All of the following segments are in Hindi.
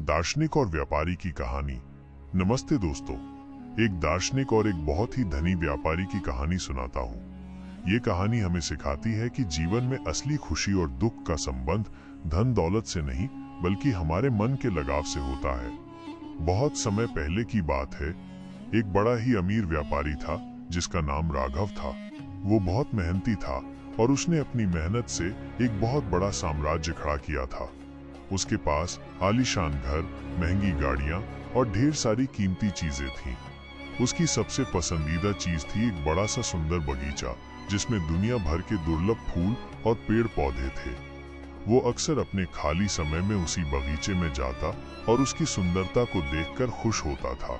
दार्शनिक और व्यापारी की कहानी। नमस्ते दोस्तों, एक दार्शनिक और एक बहुत ही धनी व्यापारी की कहानी सुनाता हूँ। ये कहानी हमें सिखाती है कि जीवन में असली खुशी और दुख का संबंध धन दौलत से नहीं बल्कि हमारे मन के लगाव से होता है। बहुत समय पहले की बात है, एक बड़ा ही अमीर व्यापारी था जिसका नाम राघव था। वो बहुत मेहनती था और उसने अपनी मेहनत से एक बहुत बड़ा साम्राज्य खड़ा किया था। उसके पास आलीशान घर, महंगी गाड़ियां और ढेर सारी कीमती चीजें थीं। उसकी सबसे पसंदीदा चीज थी एक बड़ा सा सुंदर बगीचा जिसमें दुनिया भर के दुर्लभ फूल और पेड़ पौधे थे। वो अक्सर अपने खाली समय में उसी बगीचे में जाता और उसकी सुंदरता को देखकर खुश होता था।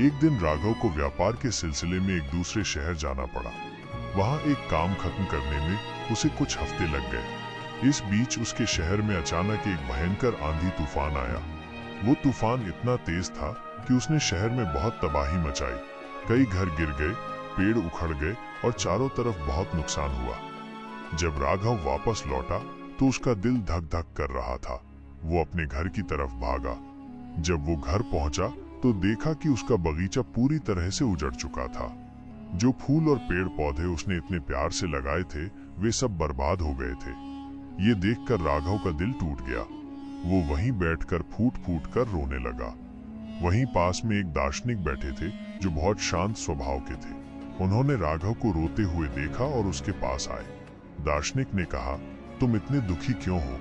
एक दिन राघव को व्यापार के सिलसिले में एक दूसरे शहर जाना पड़ा। वहां एक काम खत्म करने में उसे कुछ हफ्ते लग गए। इस बीच उसके शहर में अचानक एक भयंकर आंधी तूफान आया। वो तूफान इतना तेज था कि उसने शहर में बहुत तबाही मचाई। कई घर गिर गए, पेड़ उखड़ गए और चारों तरफ बहुत नुकसान हुआ। जब राघव वापस लौटा तो उसका दिल धक धक कर रहा था। वो अपने घर की तरफ भागा। जब वो घर पहुंचा तो देखा कि उसका बगीचा पूरी तरह से उजड़ चुका था। जो फूल और पेड़ पौधे उसने इतने प्यार से लगाए थे वे सब बर्बाद हो गए थे। ये देखकर राघव का दिल टूट गया। वो वहीं बैठकर फूट फूट कर रोने लगा। वहीं पास में एक दार्शनिक बैठे थे जो बहुत शांत स्वभाव के थे। उन्होंने राघव को रोते हुए देखा और उसके पास आए। दार्शनिक ने कहा, तुम इतने दुखी क्यों हो?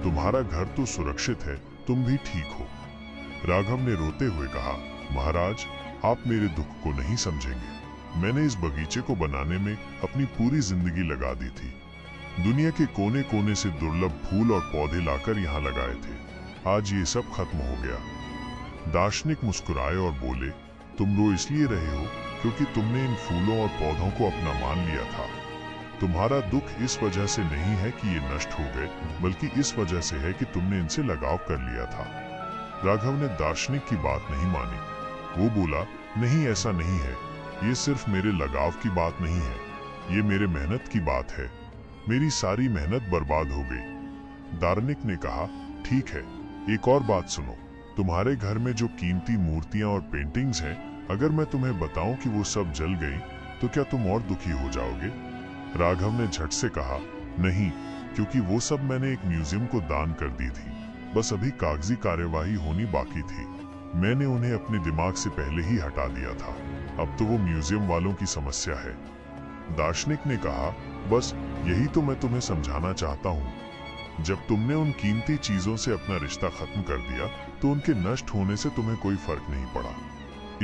तुम्हारा घर तो सुरक्षित है, तुम भी ठीक हो। राघव ने रोते हुए कहा, महाराज, आप मेरे दुख को नहीं समझेंगे। मैंने इस बगीचे को बनाने में अपनी पूरी जिंदगी लगा दी थी। दुनिया के कोने कोने से दुर्लभ फूल और पौधे लाकर यहाँ लगाए थे। आज ये सब खत्म हो गया। दार्शनिक मुस्कुराए और बोले, तुम रो इसलिए रहे हो क्योंकि तुमने इन फूलों और पौधों को अपना मान लिया था। तुम्हारा दुख इस वजह से नहीं है कि ये नष्ट हो गए, बल्कि इस वजह से है कि तुमने इनसे लगाव कर लिया था। राघव ने दार्शनिक की बात नहीं मानी। वो बोला, नहीं, ऐसा नहीं है। ये सिर्फ मेरे लगाव की बात नहीं है, ये मेरे मेहनत की बात है। मेरी सारी मेहनत बर्बाद हो गई। दार्शनिक ने कहा, ठीक है, एक और बात सुनो। तुम्हारे घर में जो कीमती मूर्तियां और पेंटिंग्स हैं, अगर मैं तुम्हें बताऊं कि वो सब जल गई तो क्या तुम और दुखी हो जाओगे? राघव ने झट से कहा, नहीं, क्योंकि वो सब मैंने एक म्यूजियम को दान कर दी थी। बस अभी कागजी कार्यवाही होनी बाकी थी। मैंने उन्हें अपने दिमाग से पहले ही हटा दिया था। अब तो वो म्यूजियम वालों की समस्या है। दार्शनिक ने कहा, बस यही तो मैं तुम्हें समझाना चाहता हूँ। जब तुमने उन कीमती चीजों से अपना रिश्ता खत्म कर दिया तो उनके नष्ट होने से तुम्हें कोई फर्क नहीं पड़ा।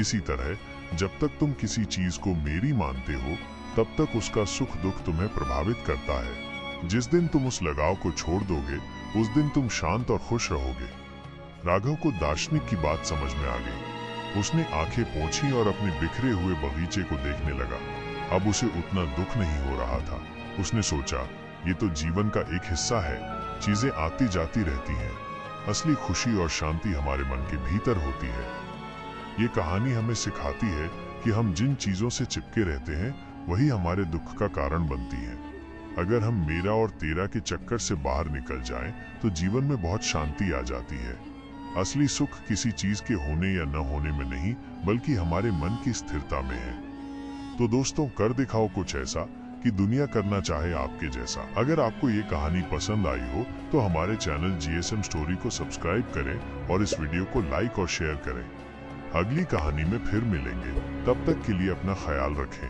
इसी तरह जब तक तुम किसी चीज को मेरी मानते हो तब तक उसका सुख दुख तुम्हें प्रभावित करता है। जिस दिन तुम उस लगाव को छोड़ दोगे उस दिन तुम शांत और खुश रहोगे। राघव को दार्शनिक की बात समझ में आ गई। उसने आंखें पोंछी और अपने बिखरे हुए बगीचे को देखने लगा। अब उसे उतना दुख नहीं हो रहा था। उसने सोचा, ये तो जीवन का एक हिस्सा है, चीजें आती जाती रहती हैं। असली खुशी और शांति हमारे मन के भीतर होती है। ये कहानी हमें सिखाती है कि हम जिन चीजों से चिपके रहते हैं वही हमारे दुख का कारण बनती हैं। अगर हम मेरा और तेरा के चक्कर से बाहर निकल जाएं, तो जीवन में बहुत शांति आ जाती है। असली सुख किसी चीज के होने या न होने में नहीं, बल्कि हमारे मन की स्थिरता में है। तो दोस्तों, कर दिखाओ कुछ ऐसा कि दुनिया करना चाहे आपके जैसा। अगर आपको ये कहानी पसंद आई हो तो हमारे चैनल जीएसएम स्टोरी को सब्सक्राइब करें और इस वीडियो को लाइक और शेयर करें। अगली कहानी में फिर मिलेंगे, तब तक के लिए अपना ख्याल रखें।